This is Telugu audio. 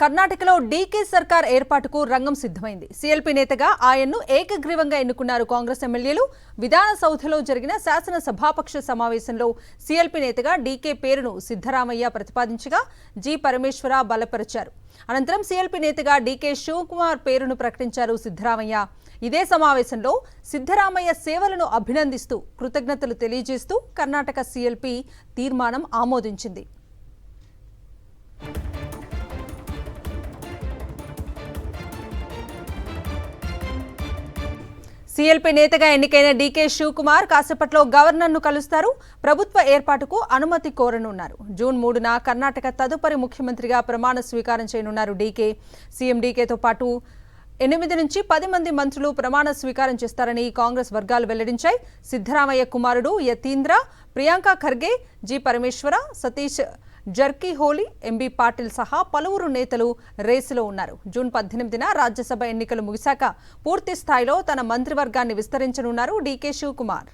కర్ణాటకలో డీకే సర్కార్ ఏర్పాటుకు రంగం సిద్ధమైంది. సీఎల్పీ నేతగా ఆయన్ను ఏకగ్రీవంగా ఎన్నుకున్నారు కాంగ్రెస్ ఎమ్మెల్యేలు. విధానసౌధలో జరిగిన శాసన సభాపక్ష సమావేశంలో సీఎల్పీ నేతగా డీకే పేరును సిద్ధరామయ్య ప్రతిపాదించగా జి పరమేశ్వర బలపరిచారు. అనంతరం సీఎల్పీ నేతగా డీకే శివకుమార్ పేరును ప్రకటించారు సిద్ధరామయ్య. ఇదే సమావేశంలో సిద్ధరామయ్య సేవలను అభినందిస్తూ కృతజ్ఞతలు తెలియజేస్తూ కర్ణాటక సీఎల్పీ తీర్మానం ఆమోదించింది. సీఎల్పీ నేతగా ఎన్నికైన డీకే శివకుమార్ కాసేపట్లో గవర్నర్ను కలుస్తారు. ప్రభుత్వ ఏర్పాటుకు అనుమతి కోరనున్నారు. జూన్ 3న కర్ణాటక తదుపరి ముఖ్యమంత్రిగా ప్రమాణ స్వీకారం చేయనున్నారు డీకే. సీఎం డీకేతో పాటు 8 నుంచి 10 మంది మంత్రులు ప్రమాణ స్వీకారం చేస్తారని కాంగ్రెస్ వర్గాలు వెల్లడించాయి. సిద్ధరామయ్య కుమారుడు యతీంద్ర, ప్రియాంక ఖర్గే, జి పరమేశ్వర, సతీష్ జర్కిహోలీ, ఎంబీ పాటిల్ సహా పలువురు నేతలు రేసులో ఉన్నారు. జూన్ 18న రాజ్యసభ ఎన్నికలు ముగిశాక పూర్తి స్థాయిలో తన మంత్రివర్గాన్ని విస్తరించనున్నారు డీకే శివకుమార్.